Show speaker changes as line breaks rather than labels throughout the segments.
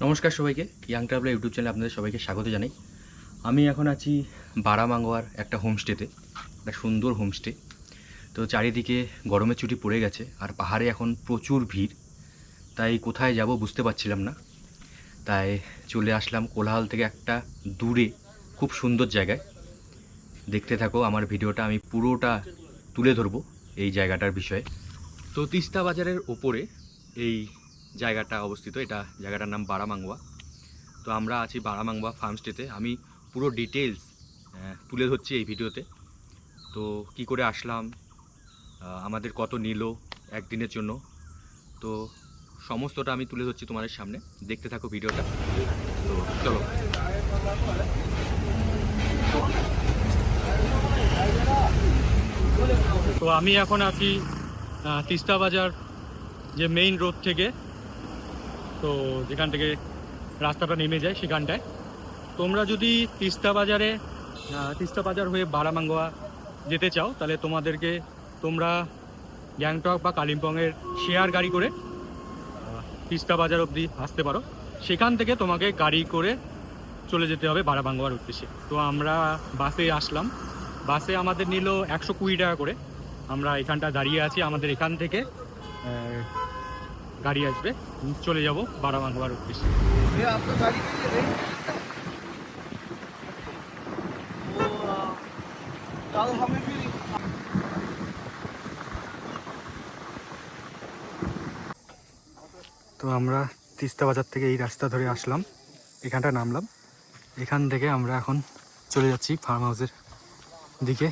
নমস্কার সবাইকে, young traveller YouTube চ্যানেলে আপনাদের সবাইকে স্বাগত জানাই। আমি এখন আছি বারামাঙ্গোয়ার একটা হোমস্টেতে, একটা সুন্দর হোমস্টে। তো চারিদিকে গরমের ছুটি পড়ে গেছে আর পাহাড়ে এখন প্রচুর ভিড়, তাই কোথায় যাব বুঝতে পারছিলাম না। তাই চলে আসলাম কোলাহল থেকে একটা দূরে খুব সুন্দর জায়গায়। দেখতে থাকো আমার ভিডিওটা, আমি পুরোটা তুলে ধরবো এই জায়গাটার বিষয়ে। তো তিস্তা বাজারের ওপরে এই জায়গাটা অবস্থিত, এটা জায়গাটার নাম বারামাঙ্গোয়া। তো আমরা আছি বারামাঙ্গোয়া ফার্মস্টেতে। আমি পুরো ডিটেলস তুলে ধরছি এই ভিডিওতে। তো কি করে আসলাম, আমাদের কত নিল একদিনের জন্য, তো সমস্তটা আমি তুলে ধরছি তোমাদের সামনে। দেখতে থাকো ভিডিওটা। তো চলো।
তো আমি এখন আছি তিস্তা বাজার যে মেইন রোড থেকে, তো যেখান থেকে রাস্তাটা নেমে যায় সেখানটায়। তোমরা যদি তিস্তা বাজার হয়ে বারামাঙ্গোয়া যেতে চাও, তাহলে তোমরা গ্যাংটক বা কালিম্পংয়ের শেয়ার গাড়ি করে তিস্তা বাজার অবধি আসতে পারো। সেখান থেকে তোমাকে গাড়ি করে চলে যেতে হবে বারামাঙ্গোয়ার উদ্দেশ্যে। তো আমরা বাসে আসলাম, বাসে আমাদের নিল 120 টাকা করে। আমরা এখানটা দাঁড়িয়ে আছি, আমাদের এখান থেকে গাড়ি আসবে, চলে যাব বারামাঙ্গোয়ার উদ্দেশ্যে। তো আমরা তিস্তা বাজার থেকে এই রাস্তা ধরে আসলাম, এখানটা নামলাম। এখান থেকে আমরা এখন চলে যাচ্ছি ফার্ম হাউসের দিকে।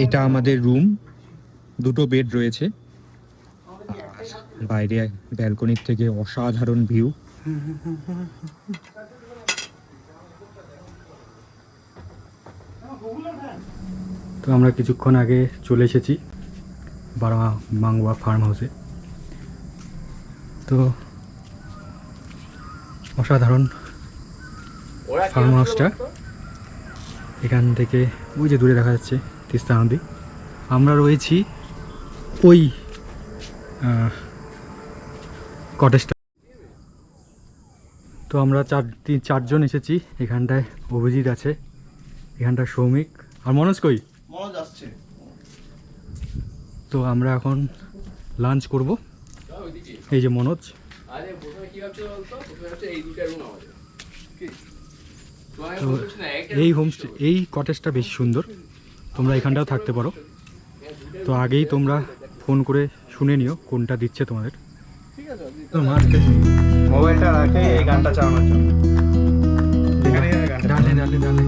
এটা আমাদের রুম, দুটো বেড রয়েছে, বাইরে ব্যালকনির থেকে অসাধারণ ভিউ। তো আমরা কিছুক্ষণ আগে চলে এসেছি বারামাঙ্গোয়া ফার্ম হাউসে। তো অসাধারণ ফার্ম হাউসটা। এখান থেকে ওই যে দূরে দেখা যাচ্ছে তিস্তা নদী। আমরা রয়েছি ওই কটেজটা। তো আমরা চারজন এসেছি। এখানটায় অভিজিৎ আছে, এখানটায় সৌমিক, আর মনোজ কই? মনোজ আসছে। তো আমরা এখন লাঞ্চ করব। এই যে মনোজ। তো এই হোমস্টে, এই কটেজটা বেশি সুন্দর, তোমরা এখানটাও থাকতে পারো। তো আগেই তোমরা ফোন করে শুনে নিও কোনটা দিচ্ছে তোমাদের।
মোবাইলটা রাখে এই গানটা চালানোর জন্য।
ডালে ডালে ডালে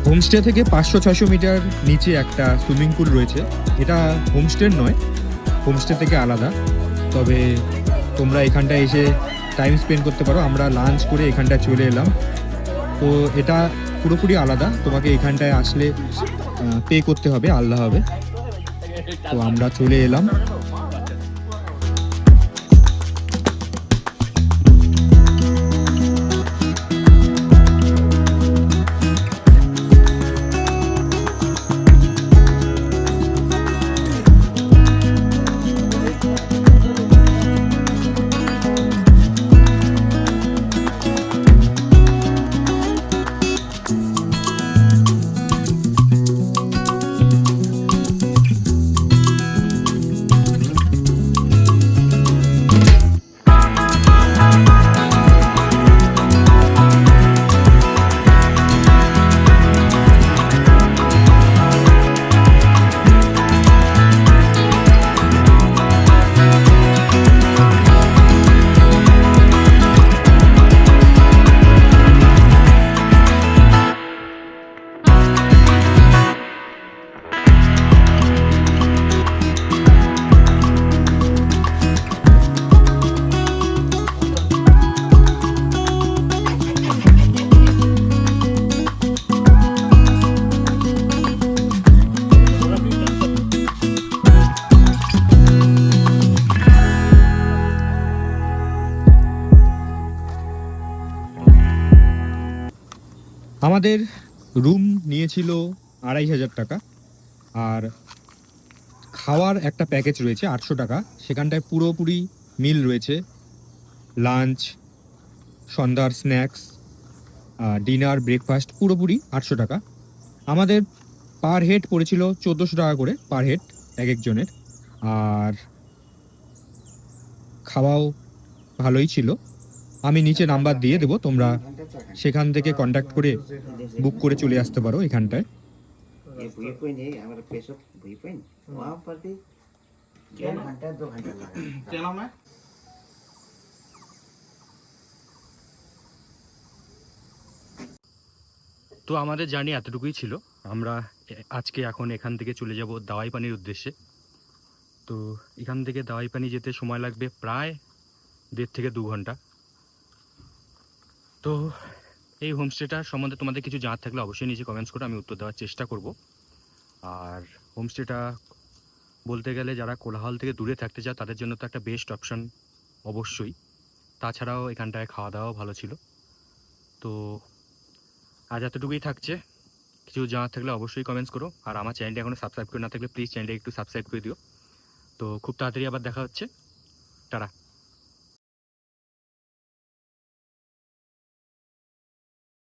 হোমস্টে থেকে 500-600 মিটার নিচে একটা সুইমিং পুল রয়েছে। এটা হোমস্টের নয়, হোমস্টে থেকে আলাদা, তবে তোমরা এখানটায় এসে টাইম স্পেন্ড করতে পারো। আমরা লাঞ্চ করে এখানটায় চলে এলাম। তো এটা পুরোপুরি আলাদা, তোমাকে এখানটায় আসলে পে করতে হবে, আলাদা হবে। তো আমরা চলে এলাম। আমাদের রুম নিয়েছিল 2500 টাকা, আর খাওয়ার একটা প্যাকেজ রয়েছে 800 টাকা। সেখানটায় পুরোপুরি মিল রয়েছে, লাঞ্চ, সন্ধ্যার স্ন্যাক্স, ডিনার, ব্রেকফাস্ট, পুরোপুরি 800 টাকা। আমাদের পার হেড পড়েছিল 1400 টাকা করে পার হেড এক একজনের, আর খাওয়াও ভালোই ছিল। আমি নিচে নাম্বার দিয়ে দেবো, তোমরা সেখান থেকে কন্ট্যাক্ট করে বুক করে চলে আসতে পারো এখানটায়।
ये व्यू पॉइंट है हमारा फेस ऑफ व्यू पॉइंट, वहाँ पर भी 2 घंटा लगा।
चलो मैं
তো আমাদের জার্নি এতটুকুই ছিল। আমরা আজকে এখন এখান থেকে চলে যাব দাওয়াই পানির উদ্দেশ্যে। তো এখান থেকে দাওয়াই পানি যেতে সময় লাগবে প্রায় 1.5 থেকে 2 ঘন্টা। তো এই হোমস্টেটার সম্বন্ধে তোমাদের কিছু জানার থাকলে অবশ্যই নিচে কমেন্টস করো, আমি উত্তর দেওয়ার চেষ্টা করব। আর হোমস্টেটা বলতে গেলে যারা কোলাহল থেকে দূরে থাকতে চায় তাদের জন্য তো একটা বেস্ট অপশন অবশ্যই। তাছাড়াও এখানটায় খাওয়া দাওয়াও ভালো ছিল। তো আজ এতটুকুই থাকছে। কিছু জানার থাকলে অবশ্যই কমেন্টস করো, আর আমার চ্যানেলটি এখনও সাবস্ক্রাইব করে না থাকলে প্লিজ চ্যানেলটি একটু সাবস্ক্রাইব করে দিও। তো খুব তাড়াতাড়ি আবার দেখা হচ্ছে, টাটা।